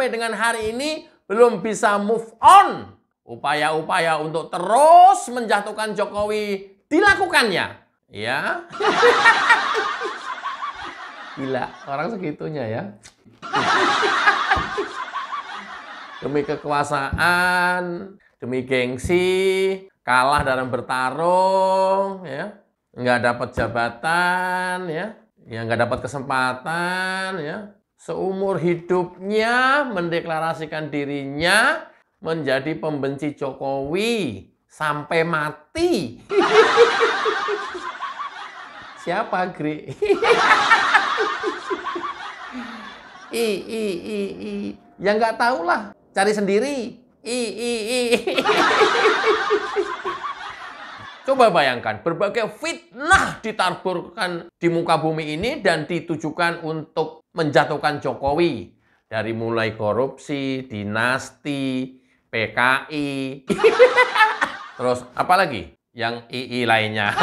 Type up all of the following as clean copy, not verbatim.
sampai dengan hari ini belum bisa move on. Upaya-upaya untuk terus menjatuhkan Jokowi dilakukannya. Ya. Gila, orang segitunya ya. Demi kekuasaan, demi gengsi, kalah dalam bertarung, ya, nggak dapat jabatan, ya, nggak dapat kesempatan, ya, seumur hidupnya mendeklarasikan dirinya menjadi pembenci Jokowi sampai mati. Siapa, Gri? Ya nggak tahu lah, cari sendiri. Coba bayangkan, berbagai fitnah ditaburkan di muka bumi ini dan ditujukan untuk menjatuhkan Jokowi. Dari mulai korupsi, dinasti, PKI, terus apa lagi? Yang II lainnya.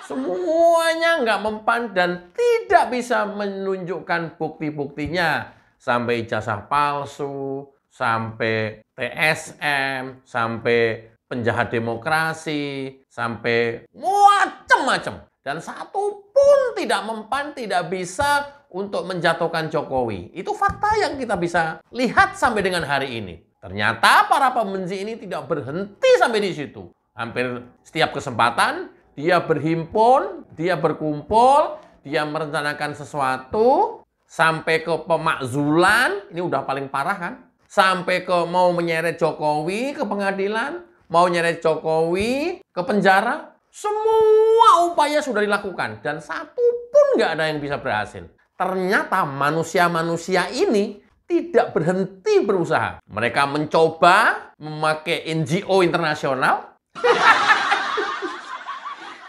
Semuanya nggak mempan dan tidak bisa menunjukkan bukti-buktinya. Sampai ijazah palsu, sampai TSM, sampai penjahat demokrasi, sampai macam-macam. Dan satu pun tidak mempan, tidak bisa untuk menjatuhkan Jokowi. Itu fakta yang kita bisa lihat sampai dengan hari ini. Ternyata para pembenci ini tidak berhenti sampai di situ. Hampir setiap kesempatan, dia berhimpun, dia berkumpul, dia merencanakan sesuatu, sampai ke pemakzulan, ini udah paling parah kan? Sampai ke mau menyeret Jokowi ke pengadilan, mau nyeret Jokowi ke penjara. Semua upaya sudah dilakukan dan satu pun nggak ada yang bisa berhasil. Ternyata manusia-manusia ini tidak berhenti berusaha. Mereka mencoba memakai NGO internasional.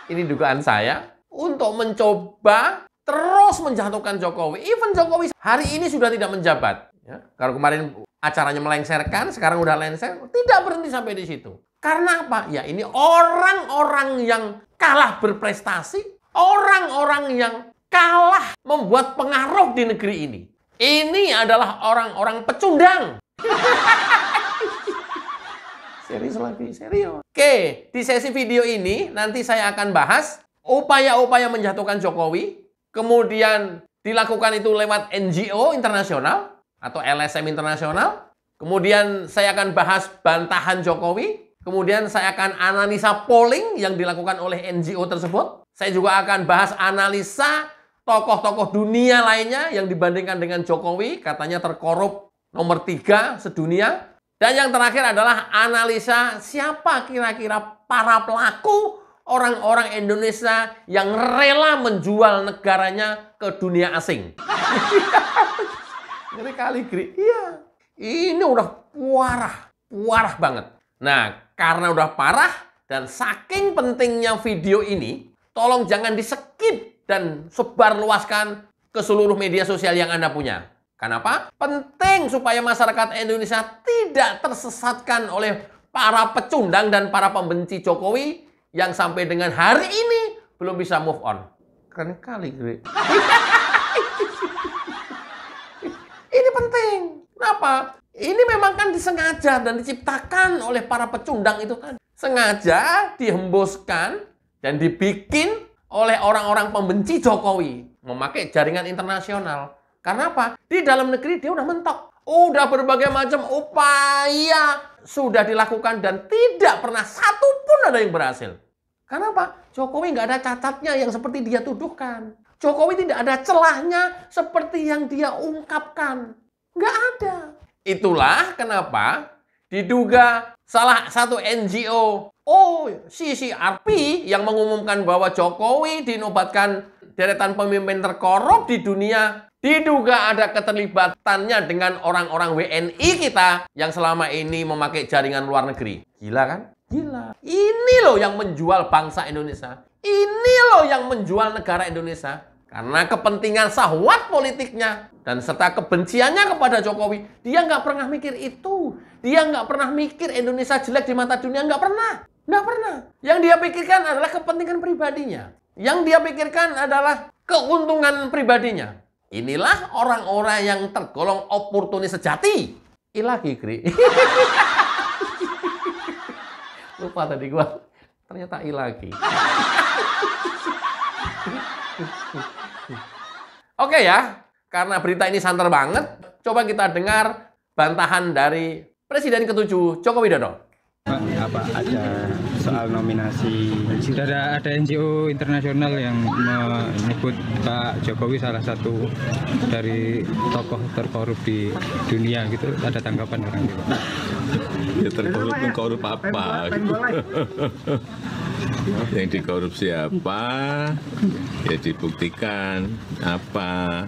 Ini dugaan saya untuk mencoba terus menjatuhkan Jokowi. Even Jokowi hari ini sudah tidak menjabat. Ya, kalau kemarin acaranya melengsarkan, sekarang udah lengser, tidak berhenti sampai di situ. Karena apa? Ya ini orang-orang yang kalah berprestasi, orang-orang yang kalah membuat pengaruh di negeri ini. Ini adalah orang-orang pecundang. Serius lagi, serius. Oke, di sesi video ini nanti saya akan bahas upaya-upaya menjatuhkan Jokowi, kemudian dilakukan itu lewat NGO internasional atau LSM internasional. Kemudian saya akan bahas bantahan Jokowi. Kemudian saya akan analisa polling yang dilakukan oleh NGO tersebut. Saya juga akan bahas analisa tokoh-tokoh dunia lainnya yang dibandingkan dengan Jokowi. Katanya terkorup nomor 3 sedunia. Dan yang terakhir adalah analisa siapa kira-kira para pelaku orang-orang Indonesia yang rela menjual negaranya ke dunia asing. Ngeri kali, Gri. Iya. Ini udah parah banget. Nah, karena udah parah dan saking pentingnya video ini, tolong jangan di-skip dan sebarluaskan ke seluruh media sosial yang Anda punya. Kenapa? Penting supaya masyarakat Indonesia tidak tersesatkan oleh para pecundang dan para pembenci Jokowi yang sampai dengan hari ini belum bisa move on. Keren kali, Gri. Ini penting. Kenapa? Ini memang kan disengaja dan diciptakan oleh para pecundang itu tadi. Sengaja dihembuskan dan dibikin oleh orang-orang pembenci Jokowi. Memakai jaringan internasional. Karena apa? Di dalam negeri dia udah mentok. Udah berbagai macam upaya sudah dilakukan dan tidak pernah satu pun ada yang berhasil. Karena apa? Jokowi nggak ada cacatnya yang seperti dia tuduhkan. Jokowi tidak ada celahnya seperti yang dia ungkapkan. Nggak ada. Itulah kenapa diduga salah satu NGO CCRP yang mengumumkan bahwa Jokowi dinobatkan deretan pemimpin terkorup di dunia. Diduga ada keterlibatannya dengan orang-orang WNI kita yang selama ini memakai jaringan luar negeri. Gila kan? Gila. Ini loh yang menjual bangsa Indonesia. Ini loh yang menjual negara Indonesia. Karena kepentingan syahwat politiknya dan serta kebenciannya kepada Jokowi. Dia nggak pernah mikir itu. Dia nggak pernah mikir Indonesia jelek di mata dunia. Nggak pernah. Nggak pernah. Yang dia pikirkan adalah kepentingan pribadinya. Yang dia pikirkan adalah keuntungan pribadinya. Inilah orang-orang yang tergolong oportunis sejati. Ilagi, Gri. Lupa tadi gua. Ternyata ilagi. Oke ya, karena berita ini santer banget, coba kita dengar bantahan dari Presiden ke-7 Joko Widodo. Apa ada soal nominasi? Sudah ada NGO internasional yang menyebut Pak Jokowi salah satu dari tokoh terkorup di dunia gitu. Ada tanggapan orang itu? Ya terkorup apa? Yang dikorupsi apa? Ya dibuktikan apa?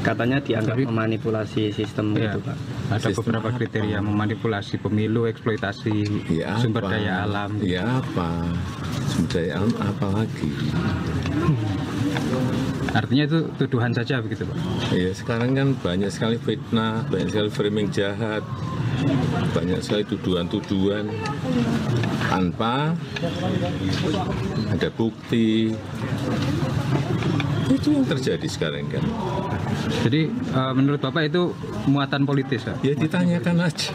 Katanya dianggap memanipulasi sistem gitu, Pak. Ada beberapa kriteria memanipulasi pemilu, eksploitasi Ya sumber apa? daya alam. Ya apa? Sumber daya alam apa lagi? Artinya itu tuduhan saja begitu, Pak. Ya sekarang kan banyak sekali fitnah, banyak sekali framing jahat, banyak sekali tuduhan-tuduhan tanpa ada bukti. Itu yang terjadi sekarang kan. Jadi menurut Bapak itu muatan politis, Pak? Ya ditanyakan aja.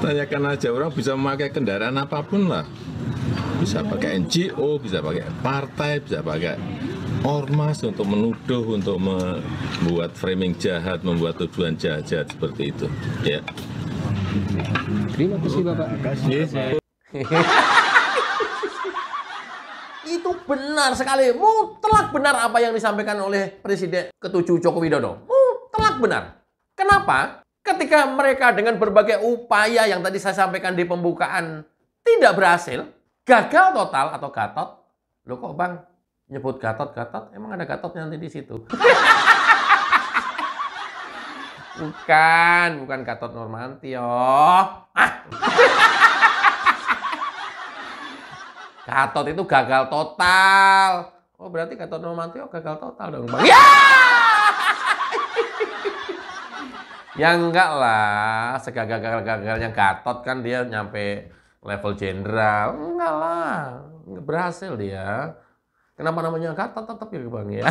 Tanyakan aja, orang bisa memakai kendaraan apapun lah. Bisa pakai NGO, bisa pakai partai, bisa pakai ormas untuk menuduh, untuk membuat framing jahat, membuat tuduhan jahat-jahat seperti itu. Ya. Terima kasih, Bapak. Itu benar sekali, mutlak benar apa yang disampaikan oleh Presiden ke-7 Joko Widodo. Mutlak benar. Kenapa? Ketika mereka dengan berbagai upaya yang tadi saya sampaikan di pembukaan tidak berhasil, gagal total atau gatot. Loh kok Bang nyebut gatot? Emang ada gatotnya nanti di situ? Bukan Gatot Nurmantio. Gatot itu gagal total. Oh berarti Gatot Nurmantio gagal total dong Bang. Ya! Ya enggak lah. Segagal-gagalnya Gatot kan dia nyampe level jenderal. Enggak lah. Enggak berhasil dia. Kenapa namanya Gatot tetap ya Bang ya?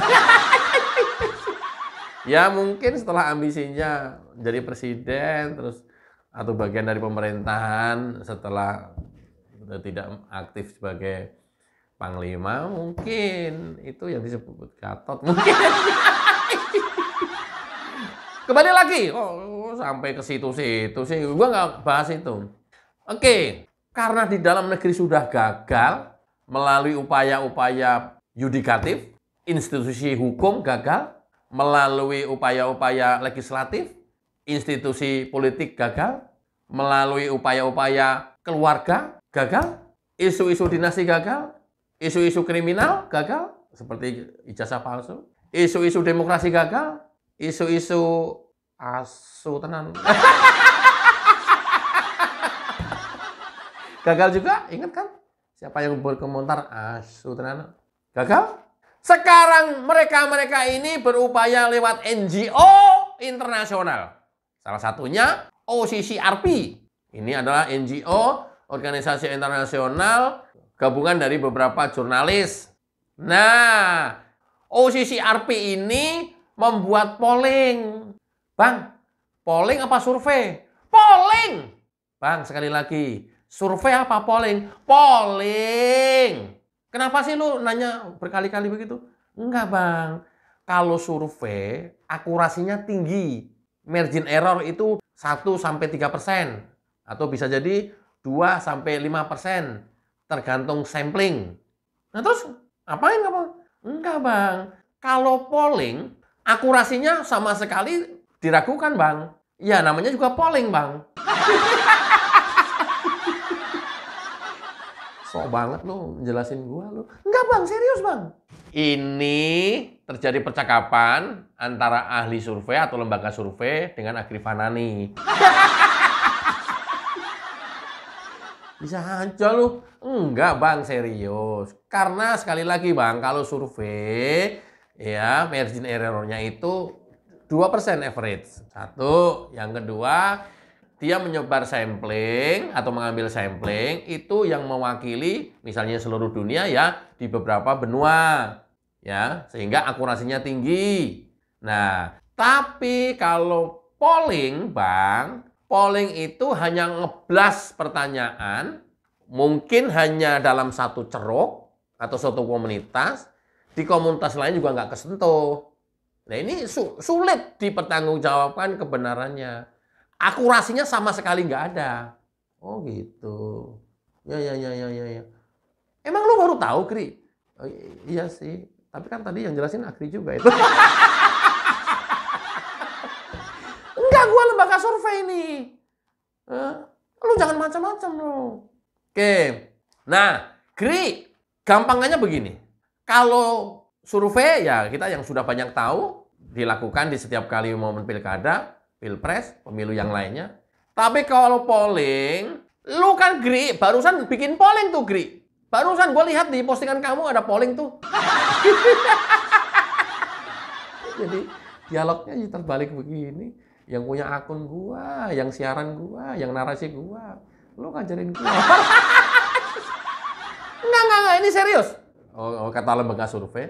Ya mungkin setelah ambisinya jadi presiden terus atau bagian dari pemerintahan setelah tidak aktif sebagai panglima, mungkin itu yang disebut Gatot mungkin. Kembali lagi, sampai ke situ-situ sih, gua nggak bahas itu. Oke, karena di dalam negeri sudah gagal melalui upaya-upaya yudikatif, institusi hukum gagal, melalui upaya-upaya legislatif, institusi politik gagal, melalui upaya-upaya keluarga gagal, isu-isu dinasti gagal, isu-isu kriminal gagal, seperti ijazah palsu, isu-isu demokrasi gagal, isu-isu asu tenan. Gagal juga, ingat kan? Siapa yang berkomentar asu tenan? Gagal? Sekarang mereka ini berupaya lewat NGO internasional. Salah satunya OCCRP. Ini adalah NGO, organisasi internasional, gabungan dari beberapa jurnalis. Nah, OCCRP ini membuat polling. Bang, polling apa survei? Polling! Bang, sekali lagi, survei apa polling? Polling! Kenapa sih lu nanya berkali-kali begitu? Enggak, Bang. Kalau survei, akurasinya tinggi. Margin error itu 1-3%. Atau bisa jadi 2-5%. Tergantung sampling. Nah terus, apain kamu? Enggak, Bang. Kalau polling, akurasinya sama sekali diragukan, Bang. Ya, namanya juga polling, Bang. Sok banget lu jelasin gua lu. Enggak Bang, serius Bang. Ini terjadi percakapan antara ahli survei atau lembaga survei dengan Agrif Fanani. Bisa aja lu. Enggak Bang, serius. Karena sekali lagi Bang, kalau survei ya margin error-nya itu 2% average. Satu, yang kedua dia menyebar sampling atau mengambil sampling itu yang mewakili misalnya seluruh dunia ya di beberapa benua. ya, sehingga akurasinya tinggi. Nah, tapi kalau polling, Bang, polling itu hanya ngeblas pertanyaan, mungkin hanya dalam satu ceruk atau satu komunitas, di komunitas lain juga nggak kesentuh. Nah, ini sulit dipertanggungjawabkan kebenarannya. Akurasinya sama sekali nggak ada. Oh gitu. Ya. Emang lu baru tahu, Kri? Oh, iya sih. Tapi kan tadi yang jelasin Akri juga itu. Enggak, gua lembaga survei nih. Lu jangan macam-macam lu. Oke. Nah, Kri, gampangannya begini. Kalau survei ya kita yang sudah banyak tahu dilakukan di setiap kali momen pilkada, pilpres, pemilu yang lainnya. Tapi kalau polling, lu kan Gri, barusan bikin polling tuh Gri. Barusan gue lihat di postingan kamu ada polling tuh. Jadi dialognya terbalik begini. Yang punya akun gua, yang siaran gua, yang narasi gua. Lu ngajarin gua. Enggak, ini serius. Oh, kata lembaga survei.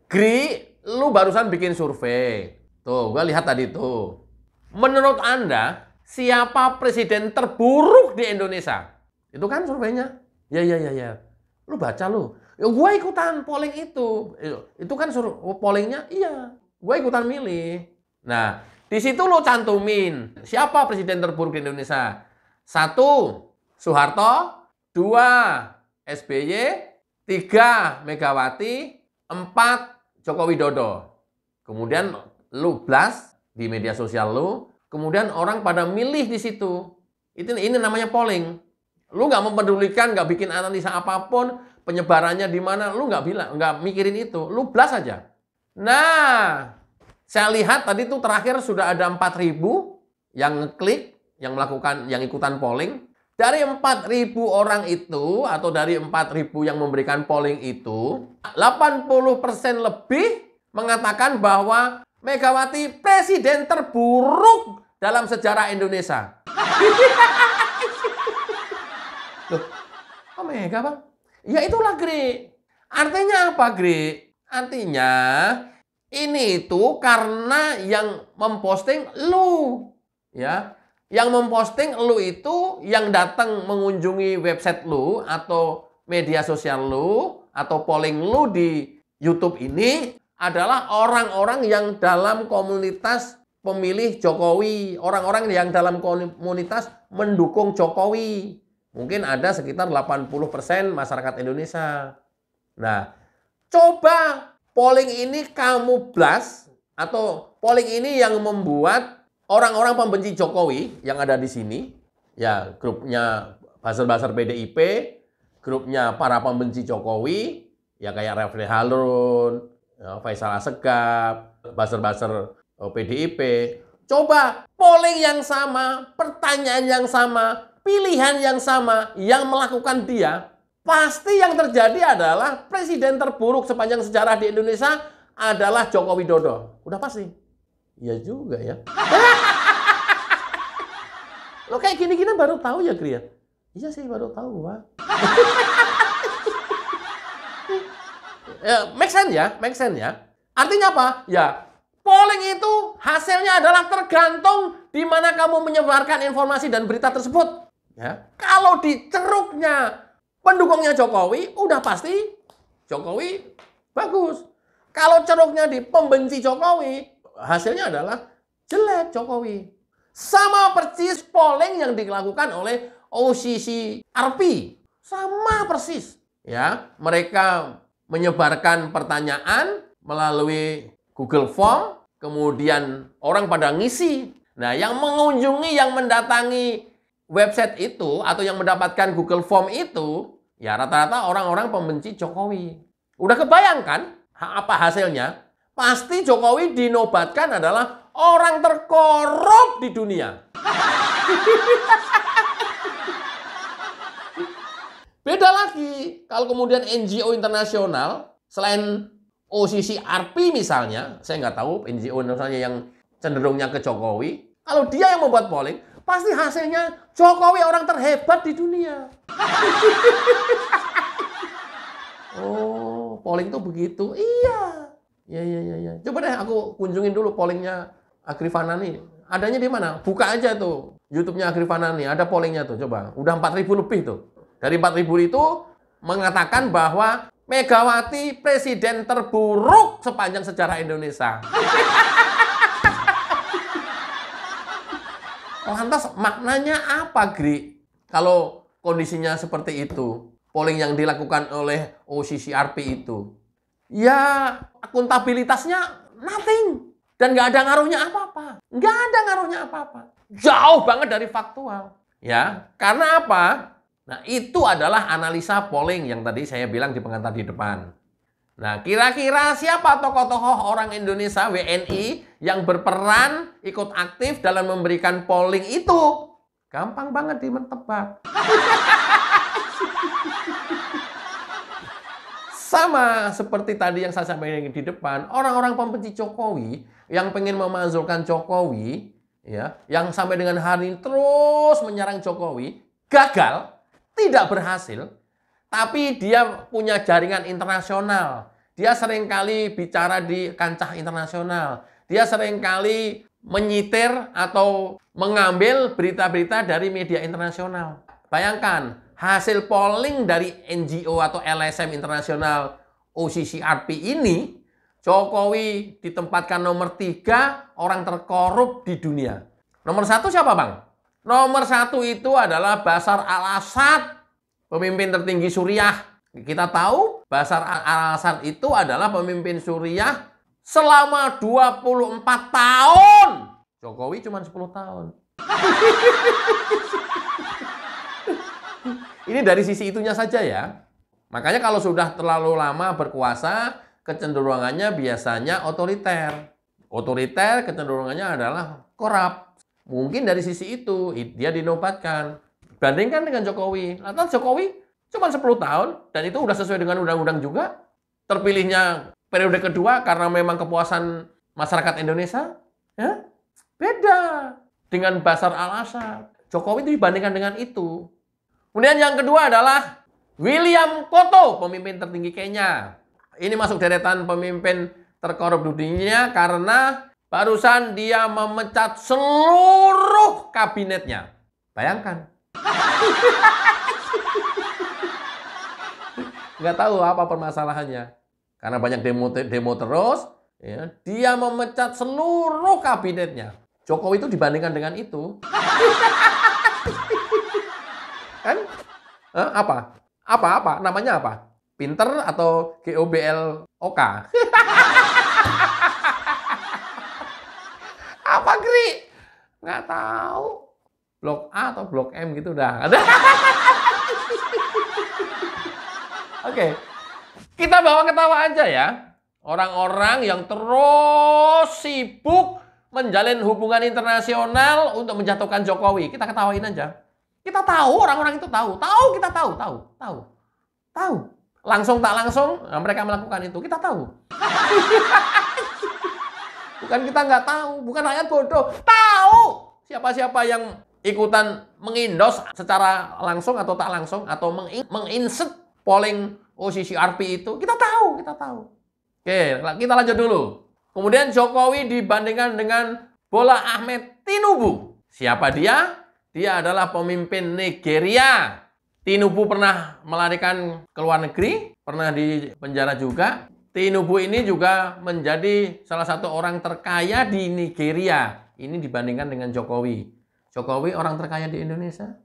Gri, lu barusan bikin survei. Tuh, gua lihat tadi tuh. Menurut Anda, siapa presiden terburuk di Indonesia? Itu kan surveinya. Ya. Lu baca lu. Ya, gua ikutan polling itu. Itu kan pollingnya, iya. Gua ikutan milih. Nah, di situ lu cantumin. Siapa presiden terburuk di Indonesia? 1, Soeharto. 2, SBY. 3, Megawati. 4, Joko Widodo. Kemudian lu blast di media sosial lu, kemudian orang pada milih di situ. Ini namanya polling. Lu nggak mempedulikan, nggak bikin analisa apapun, penyebarannya di mana, lu nggak mikirin itu. Lu blast aja. Nah, saya lihat tadi tuh terakhir sudah ada 4.000 yang ngeklik, yang ikutan polling. Dari 4.000 orang itu, atau dari 4.000 yang memberikan polling itu, 80% lebih mengatakan bahwa Megawati presiden terburuk dalam sejarah Indonesia. Loh, kok Mega, Bang? Ya itulah, Gri. Artinya apa, Gri? Artinya, ini itu karena yang memposting lu. Ya. Yang memposting lu itu yang datang mengunjungi website lu atau media sosial lu atau polling lu di YouTube ini adalah orang-orang yang dalam komunitas pemilih Jokowi. Orang-orang yang dalam komunitas mendukung Jokowi. Mungkin ada sekitar 80% masyarakat Indonesia. Nah, coba polling ini kamu blast, atau polling ini yang membuat orang-orang pembenci Jokowi yang ada di sini, ya grupnya buzzer-buzzer PDIP, grupnya para pembenci Jokowi, ya kayak Refli Harun, Faisal Assegaf, buzzer-buzzer PDIP. Coba polling yang sama, pertanyaan yang sama, pilihan yang sama, yang melakukan dia, pasti yang terjadi adalah presiden terburuk sepanjang sejarah di Indonesia adalah Joko Widodo. Udah pasti. Iya juga ya. Lo kayak gini-gini baru tahu ya, Gri ya? Iya sih, baru tahu, Wak. Make sense ya. Artinya apa? Ya, polling itu hasilnya adalah tergantung di mana kamu menyebarkan informasi dan berita tersebut. Ya, kalau di ceruknya pendukungnya Jokowi, udah pasti Jokowi bagus. Kalau ceruknya di pembenci Jokowi, hasilnya adalah jelek Jokowi. Sama persis polling yang dilakukan oleh OCCRP. Sama persis. Ya, mereka menyebarkan pertanyaan melalui Google Form, kemudian orang pada ngisi. Nah, yang mengunjungi, yang mendatangi website itu atau yang mendapatkan Google Form itu, ya rata-rata orang-orang pembenci Jokowi. Udah kebayangkan apa hasilnya? Pasti Jokowi dinobatkan adalah orang terkorup di dunia. Beda lagi kalau kemudian NGO internasional, selain OCCRP misalnya, saya nggak tahu NGO internasionalnya yang cenderungnya ke Jokowi, kalau dia yang membuat polling, pasti hasilnya Jokowi orang terhebat di dunia. Oh, polling tuh begitu. Iya. Iya. Coba deh aku kunjungin dulu pollingnya Agri Fanani. Adanya di mana? Buka aja tuh YouTube-nya Agri Fanani. Ada pollingnya tuh, coba. Udah 4.000 lebih tuh. Dari 4.000 itu mengatakan bahwa Megawati presiden terburuk sepanjang sejarah Indonesia. Lantas maknanya apa, Gri? Kalau kondisinya seperti itu, polling yang dilakukan oleh OCCRP itu, ya akuntabilitasnya nothing. Dan nggak ada ngaruhnya apa-apa. Nggak ada ngaruhnya apa-apa. Jauh banget dari faktual. Ya, karena apa? Nah, itu adalah analisa polling yang tadi saya bilang di pengantar di depan. Nah, kira-kira siapa tokoh-tokoh orang Indonesia WNI yang berperan ikut aktif dalam memberikan polling itu? Gampang banget ditebak. Sama seperti tadi yang saya sampaikan di depan, orang-orang pembenci Jokowi yang pengen memazulkan Jokowi, ya, yang sampai dengan hari ini terus menyerang Jokowi, gagal, tidak berhasil. Tapi dia punya jaringan internasional. Dia seringkali bicara di kancah internasional. Dia seringkali menyitir atau mengambil berita-berita dari media internasional. Bayangkan, hasil polling dari NGO atau LSM internasional OCCRP ini, Jokowi ditempatkan nomor 3 orang terkorup di dunia. Nomor 1 siapa, Bang? Nomor 1 itu adalah Bashar al-Assad, pemimpin tertinggi Suriah. Kita tahu Bashar al-Assad itu adalah pemimpin Suriah selama 24 tahun. Jokowi cuma 10 tahun. Ini dari sisi itunya saja ya. Makanya kalau sudah terlalu lama berkuasa, kecenderungannya biasanya otoriter. Otoriter kecenderungannya adalah korup. Mungkin dari sisi itu dia dinobatkan. Bandingkan dengan Jokowi. Lantas Jokowi cuma 10 tahun dan itu udah sesuai dengan undang-undang juga. Terpilihnya periode kedua karena memang kepuasan masyarakat Indonesia. Ya? Beda dengan Bashar al-Assad. Jokowi itu dibandingkan dengan itu. Kemudian yang kedua adalah William Koto, pemimpin tertinggi Kenya. Ini masuk deretan pemimpin terkorup dunia karena barusan dia memecat seluruh kabinetnya. Bayangkan. Nggak tahu apa permasalahannya. Karena banyak demo terus, ya, dia memecat seluruh kabinetnya. Jokowi itu dibandingkan dengan itu. Kan? Apa? Apa? Namanya apa? Pinter atau GOBLOK? Apa, Gri? Nggak tahu. Blok A atau Blok M gitu dah. Oke. Kita bawa ketawa aja ya. Orang-orang yang terus sibuk menjalin hubungan internasional untuk menjatuhkan Jokowi. Kita ketawain aja. Kita tahu, orang-orang itu tahu. Tahu. Langsung tak langsung, mereka melakukan itu. Kita tahu. Bukan kita nggak tahu. Bukan rakyat bodoh. Tahu. Siapa-siapa yang ikutan mengindos secara langsung atau tak langsung, atau menginsert polling OCCRP itu, kita tahu. Oke, kita lanjut dulu. Kemudian Jokowi dibandingkan dengan Bola Ahmed Tinubu. Siapa dia? Dia adalah pemimpin Nigeria. Tinubu pernah melarikan ke luar negeri, pernah di penjara juga. Tinubu ini juga menjadi salah satu orang terkaya di Nigeria. Ini dibandingkan dengan Jokowi. Jokowi orang terkaya di Indonesia.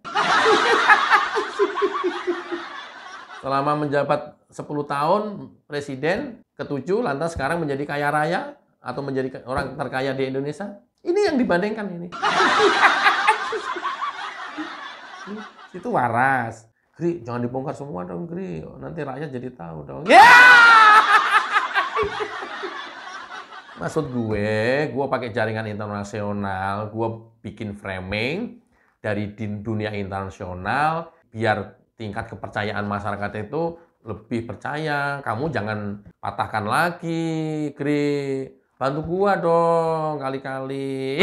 Selama menjabat 10 tahun presiden ke-7, lantas sekarang menjadi kaya raya atau menjadi orang terkaya di Indonesia. Ini yang dibandingkan ini. Itu waras. Gri, jangan dibongkar semua dong, Gri. Nanti rakyat jadi tahu dong. Ya! Maksud gue pakai jaringan internasional, gue bikin framing dari dunia internasional biar tingkat kepercayaan masyarakat itu lebih percaya. Kamu jangan patahkan lagi, Gri. Bantu gua dong kali-kali.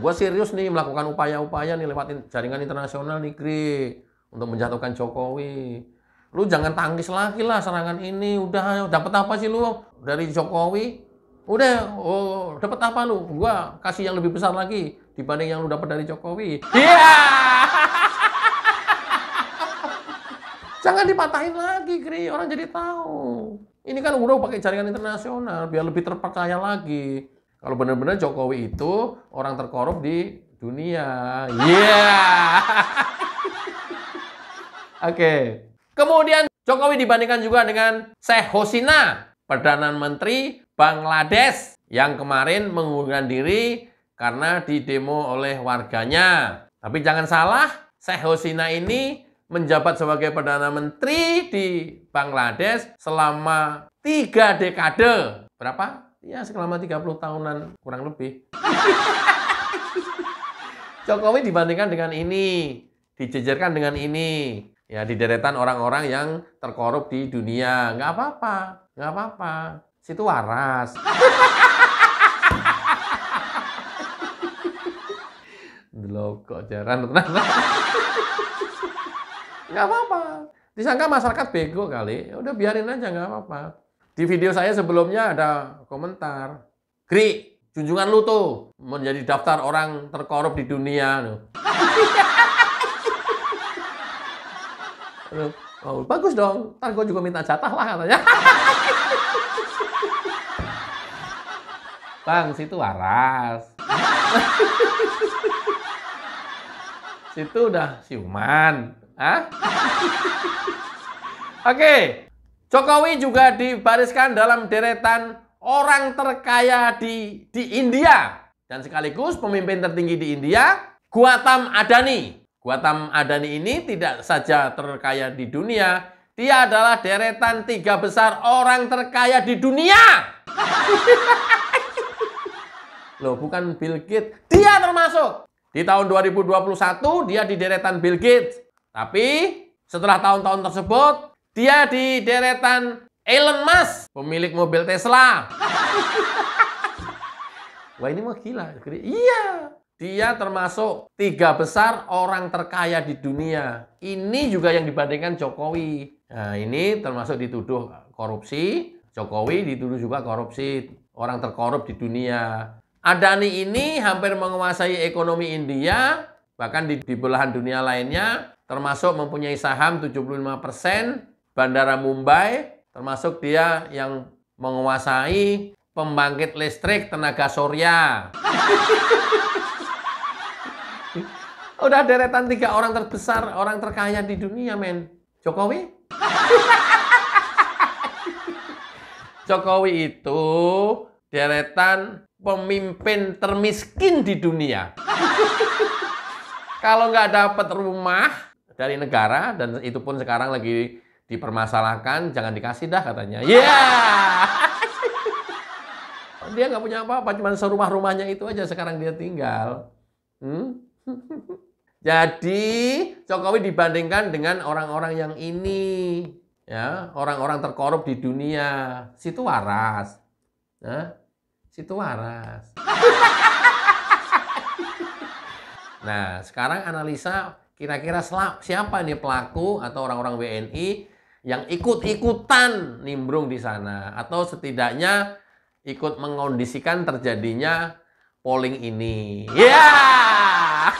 Gua serius nih melakukan upaya-upaya nih lewat jaringan internasional nih, Gri. untuk menjatuhkan Jokowi. Lu jangan tangkis lagi lah serangan ini. Udah dapat apa sih lu dari Jokowi? Udah, dapat apa lu? Gua kasih yang lebih besar lagi dibanding yang lu dapat dari Jokowi. Iya. Jangan dipatahin lagi, Gri. Orang jadi tahu. Ini kan udah pakai jaringan internasional biar lebih terpercaya lagi. Kalau benar-benar Jokowi itu orang terkorup di dunia. Iya. Oke. Kemudian Jokowi dibandingkan juga dengan Sheikh Hasina, Perdana Menteri Bangladesh yang kemarin mengundurkan diri karena didemo oleh warganya. Tapi jangan salah, Sheikh Hasina ini menjabat sebagai Perdana Menteri di Bangladesh selama 3 dekade. Berapa? Ya selama 30 tahunan kurang lebih. Jokowi dibandingkan dengan ini, dijejerkan dengan ini. Ya, di deretan orang-orang yang terkorup di dunia. Nggak apa-apa, nggak apa-apa. Situ waras. Delok kok jaran. Nggak apa-apa. Disangka masyarakat bego kali. Ya udah biarin aja, nggak apa-apa. Di video saya sebelumnya ada komentar. Gri, junjungan lu tuh menjadi daftar orang terkorup di dunia. Oh, bagus dong, ntar gue juga minta jatah lah katanya. Bang, situ waras. Situ udah siuman. Hah? Oke, Jokowi juga dibariskan dalam deretan orang terkaya di India. Dan sekaligus pemimpin tertinggi di India, Gautam Adani. Gautam Adani ini tidak saja terkaya di dunia, dia adalah deretan 3 besar orang terkaya di dunia. Loh, bukan Bill Gates, dia termasuk. Di tahun 2021 dia di deretan Bill Gates. Tapi setelah tahun-tahun tersebut, dia di deretan Elon Musk, pemilik mobil Tesla. Wah, ini mah gila. Iya. Dia termasuk 3 besar orang terkaya di dunia. Ini juga yang dibandingkan Jokowi. Nah, ini termasuk dituduh korupsi. Jokowi dituduh juga korupsi. Orang terkorup di dunia. Adani ini hampir menguasai ekonomi India. Bahkan di belahan dunia lainnya. Termasuk mempunyai saham 75%. Bandara Mumbai. Termasuk dia yang menguasai pembangkit listrik tenaga surya. Udah deretan 3 orang terbesar, orang terkaya di dunia, men. Jokowi? Jokowi itu deretan pemimpin termiskin di dunia. Kalau nggak dapat rumah dari negara, dan itu pun sekarang lagi dipermasalahkan, jangan dikasih dah katanya. Ya! Yeah! Dia nggak punya apa-apa, cuma serumah-rumahnya itu aja sekarang dia tinggal. Jadi Jokowi dibandingkan dengan orang-orang yang ini, ya, orang-orang terkorup di dunia. Situ waras. Nah, situ waras. Nah, sekarang analisa kira-kira siapa nih pelaku atau orang-orang WNI yang ikut-ikutan nimbrung di sana, atau setidaknya ikut mengondisikan terjadinya polling ini. Ya! Yeah!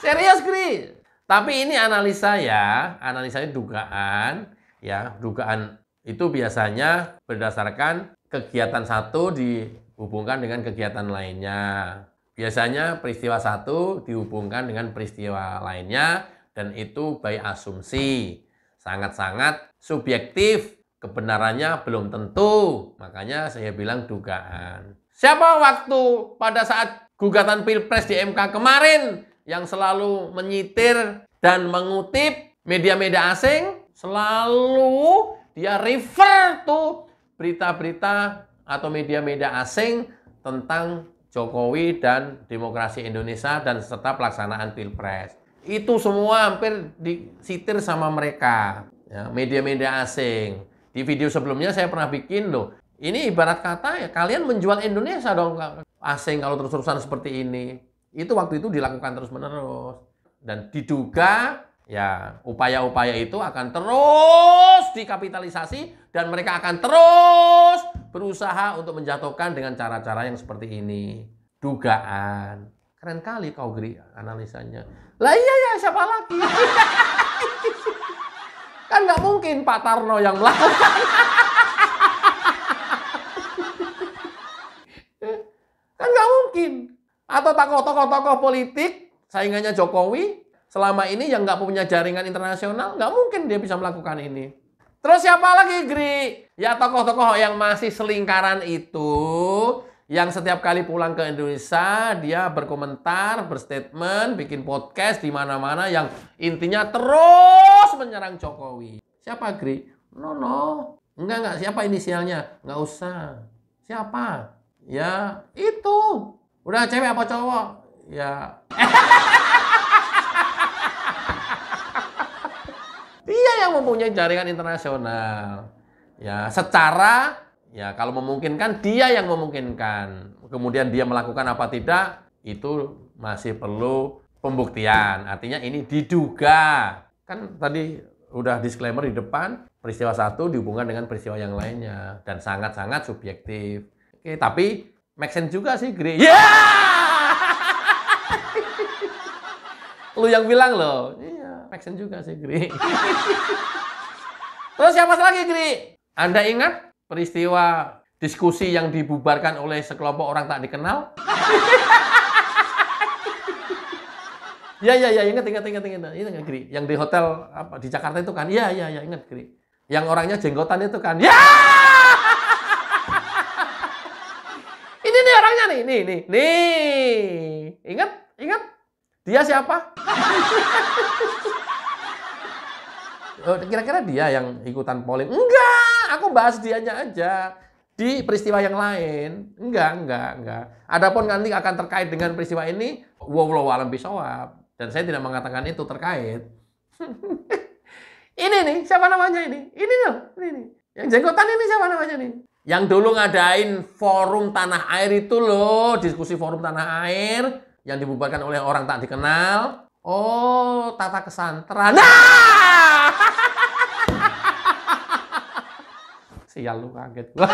Serius, Gri. Tapi ini analisa ya, analisanya dugaan, ya, dugaan itu biasanya berdasarkan kegiatan satu dihubungkan dengan kegiatan lainnya. Biasanya peristiwa satu dihubungkan dengan peristiwa lainnya, dan itu by asumsi. Sangat-sangat subjektif, kebenarannya belum tentu. Makanya saya bilang dugaan. Siapa waktu pada saat gugatan Pilpres di MK kemarin yang selalu menyitir dan mengutip media-media asing, selalu dia refer tuh berita-berita atau media-media asing tentang Jokowi dan demokrasi Indonesia dan serta pelaksanaan Pilpres. Itu semua hampir disitir sama mereka, ya, media-media asing. Di video sebelumnya saya pernah bikin loh. Ini ibarat kata ya kalian menjual Indonesia dong asing kalau terus-terusan seperti ini. Itu waktu itu dilakukan terus-menerus. Dan diduga ya upaya-upaya itu akan terus dikapitalisasi dan mereka akan terus berusaha untuk menjatuhkan dengan cara-cara yang seperti ini. Dugaan. Keren kali kau Gri analisanya. Lah iya ya, siapa lagi? Kan nggak mungkin Pak Tarno yang melakukan. Kan nggak mungkin. Atau tokoh-tokoh politik saingannya Jokowi selama ini yang nggak punya jaringan internasional, nggak mungkin dia bisa melakukan ini. Terus siapa lagi, Gri? Ya tokoh-tokoh yang masih selingkaran itu, yang setiap kali pulang ke Indonesia, dia berkomentar, berstatement, bikin podcast di mana-mana yang intinya terus menyerang Jokowi. Siapa, Gri? No. Enggak. Siapa inisialnya? Nggak usah. Siapa? Ya, itu. Udah cewek apa cowok? Ya. Dia yang mempunyai jaringan internasional. Ya, secara ya kalau memungkinkan dia yang memungkinkan. Kemudian dia melakukan apa tidak itu masih perlu pembuktian. Artinya ini diduga. Kan tadi udah disclaimer di depan, peristiwa satu dihubungkan dengan peristiwa yang lainnya dan sangat-sangat subjektif. Oke, tapi make sense juga sih, Gri. Ya! Lu yang bilang loh. Iya, make sense juga sih, Gri. Terus siapa lagi, Gri? Anda ingat peristiwa diskusi yang dibubarkan oleh sekelompok orang tak dikenal? Ya, ingat, Gri. Yang di hotel apa di Jakarta itu kan? Ya, ingat, Gri. Yang orangnya jenggotan itu kan? Ya! Ini nih orangnya nih. Ingat? Dia siapa? Kira-kira dia yang ikutan polling? Enggak, aku bahas dianya aja. Di peristiwa yang lain. Enggak. Adapun nanti akan terkait dengan peristiwa ini, wallahu a'lam bishawab. Dan saya tidak mengatakan itu terkait. Ini nih, siapa namanya ini? Ini nih. Yang jenggotan ini siapa namanya nih? Yang dulu ngadain forum tanah air itu loh, diskusi forum tanah air yang dibubarkan oleh orang tak dikenal. Oh, Tata Kesantara. Nah! Sial lu, kaget gua.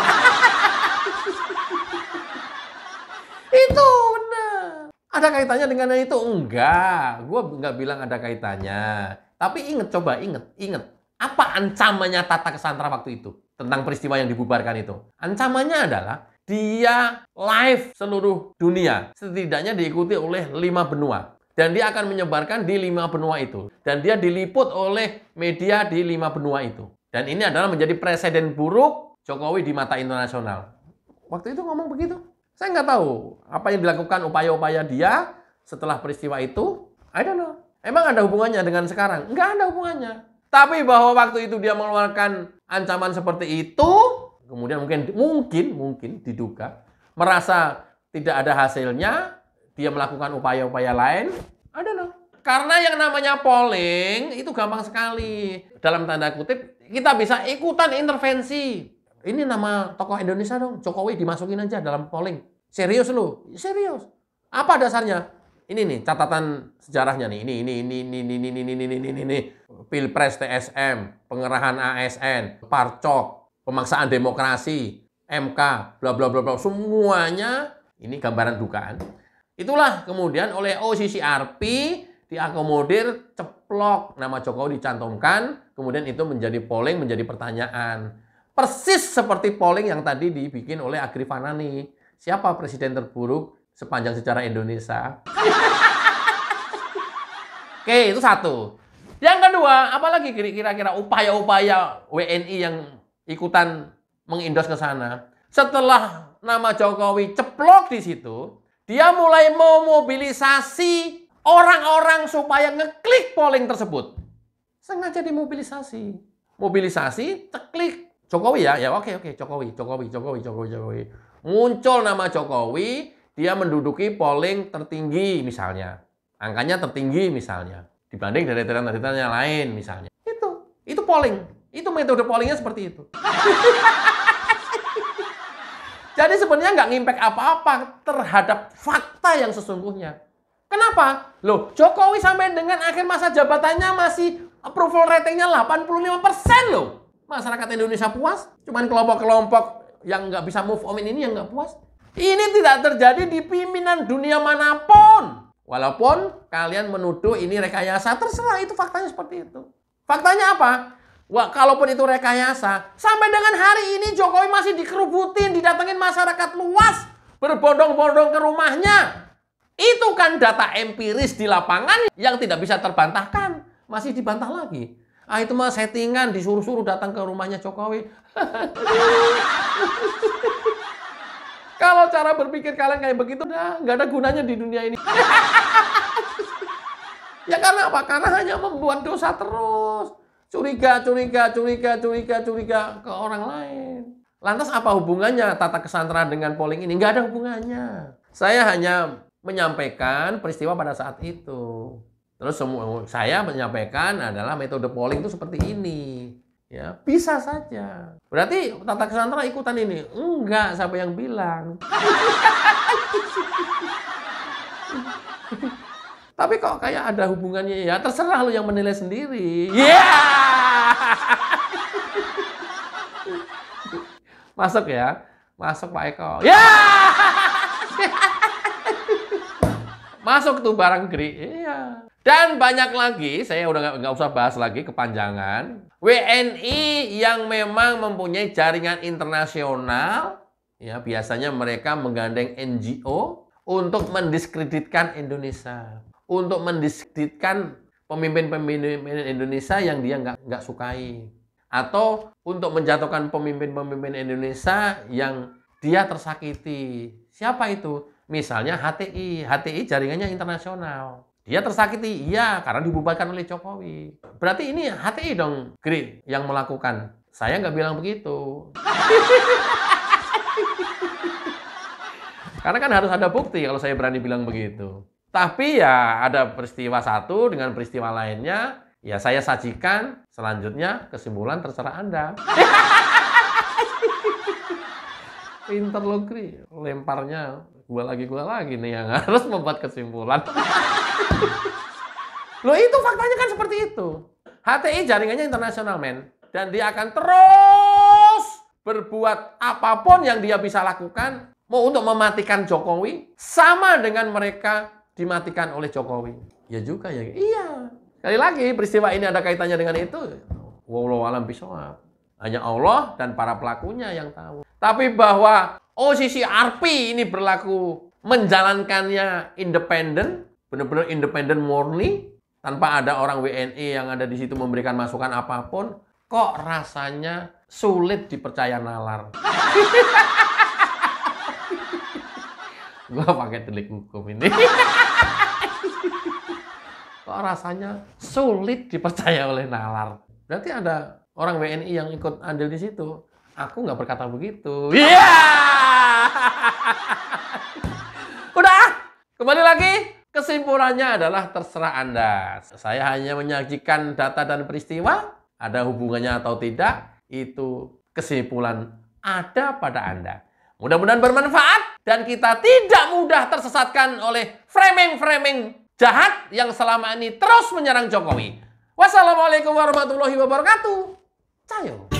Itu benar. Ada kaitannya dengan itu? Enggak. Gua nggak bilang ada kaitannya. Tapi coba inget. Apa ancamannya Tata Kesantara waktu itu? Tentang peristiwa yang dibubarkan itu. Ancamannya adalah dia live seluruh dunia. Setidaknya diikuti oleh 5 benua. Dan dia akan menyebarkan di 5 benua itu. Dan dia diliput oleh media di 5 benua itu. Dan ini adalah menjadi presiden buruk Jokowi di mata internasional. Waktu itu ngomong begitu. Saya nggak tahu apa yang dilakukan upaya-upaya dia setelah peristiwa itu. I don't know. Emang ada hubungannya dengan sekarang? Nggak ada hubungannya. Tapi bahwa waktu itu dia mengeluarkan ancaman seperti itu, kemudian mungkin diduga merasa tidak ada hasilnya, dia melakukan upaya-upaya lain, I don't know. Karena yang namanya polling itu gampang sekali. Dalam tanda kutip, kita bisa ikutan intervensi. Ini nama tokoh Indonesia dong, Jokowi dimasukin aja dalam polling. Serius lu? Serius. Apa dasarnya? Ini nih catatan sejarahnya nih. Ini. Pilpres TSM, pengerahan ASN, Parcok, pemaksaan demokrasi, MK, bla bla bla bla. Semuanya ini gambaran dugaan. Itulah kemudian oleh OCCRP diakomodir, ceplok nama Jokowi dicantumkan, kemudian itu menjadi polling, menjadi pertanyaan. Persis seperti polling yang tadi dibikin oleh Agri Fanani. Siapa presiden terburuk sepanjang sejarah Indonesia? Oke, itu satu. Yang kedua, apalagi kira-kira upaya-upaya WNI yang ikutan mengindos ke sana? Setelah nama Jokowi ceplok di situ, dia mulai memobilisasi orang-orang supaya ngeklik polling tersebut. Sengaja dimobilisasi. Mobilisasi, ceklik. Jokowi ya oke, Jokowi. Muncul nama Jokowi, dia menduduki polling tertinggi misalnya. Angkanya tertinggi misalnya. Dibanding dari daerah-daerah yang lain misalnya. Itu polling. Itu metode pollingnya seperti itu. Jadi sebenarnya nggak ngimpact apa-apa terhadap fakta yang sesungguhnya. Kenapa? Loh, Jokowi sampai dengan akhir masa jabatannya masih approval ratingnya 85% loh. Masyarakat Indonesia puas, cuman kelompok-kelompok yang nggak bisa move on ini yang nggak puas. Ini tidak terjadi di pimpinan dunia manapun. Walaupun kalian menuduh ini rekayasa, terserah, itu faktanya seperti itu. Faktanya apa? Wah, kalaupun itu rekayasa, sampai dengan hari ini Jokowi masih dikerubutin, didatengin masyarakat luas, berbondong-bondong ke rumahnya. Itu kan data empiris di lapangan yang tidak bisa terbantahkan. Masih dibantah lagi. Ah, itu mah settingan, disuruh-suruh datang ke rumahnya Jokowi. Kalau cara berpikir kalian kayak begitu, udah nggak ada gunanya di dunia ini. Ya karena apa? Karena hanya membuat dosa terus. Curiga ke orang lain. Lantas apa hubungannya tata kesantaran dengan polling ini? Nggak ada hubungannya. Saya hanya menyampaikan peristiwa pada saat itu. Terus saya menyampaikan adalah metode polling itu seperti ini. Ya, bisa saja. Berarti tata kesantaran ikutan ini? Enggak, siapa yang bilang? Tapi kok kayak ada hubungannya, ya terserah lu yang menilai sendiri. Masuk ya, masuk Pak Eko. Masuk tuh barang geri. Iya. Dan banyak lagi, saya udah nggak usah bahas lagi kepanjangan. WNI yang memang mempunyai jaringan internasional, ya biasanya mereka menggandeng NGO untuk mendiskreditkan Indonesia, untuk mendiskreditkan pemimpin-pemimpin Indonesia yang dia nggak sukai, atau untuk menjatuhkan pemimpin-pemimpin Indonesia yang dia tersakiti. Siapa itu? Misalnya HTI. HTI jaringannya internasional. Dia tersakiti, iya, karena dibubarkan oleh Jokowi. Berarti ini HTI dong, Gri, yang melakukan. Saya nggak bilang begitu. Karena kan harus ada bukti kalau saya berani bilang begitu. Tapi ya ada peristiwa satu dengan peristiwa lainnya, ya saya sajikan, selanjutnya kesimpulan terserah Anda. Pinter lo, Gri, lemparnya gua lagi nih yang harus membuat kesimpulan. Loh, itu faktanya kan seperti itu. HTI jaringannya internasional, men. Dan dia akan terus berbuat apapun yang dia bisa lakukan mau untuk mematikan Jokowi, sama dengan mereka dimatikan oleh Jokowi. Ya juga ya. Iya. Sekali lagi, peristiwa ini ada kaitannya dengan itu. Wallahu a'lam bishawab. Hanya Allah dan para pelakunya yang tahu. Tapi bahwa CCRP ini berlaku menjalankannya independen, benar-benar independen murni, tanpa ada orang WNI yang ada di situ memberikan masukan apapun, kok rasanya sulit dipercaya nalar. Gua pakai delik hukum ini. Kok rasanya sulit dipercaya oleh nalar. Berarti ada orang WNI yang ikut andil di situ. Aku nggak berkata begitu. Iya! Udah, kembali lagi. Kesimpulannya adalah terserah Anda. Saya hanya menyajikan data dan peristiwa. Ada hubungannya atau tidak, itu kesimpulan ada pada Anda. Mudah-mudahan bermanfaat dan kita tidak mudah tersesatkan oleh framing-framing jahat yang selama ini terus menyerang Jokowi. Wassalamualaikum warahmatullahi wabarakatuh. Cayo.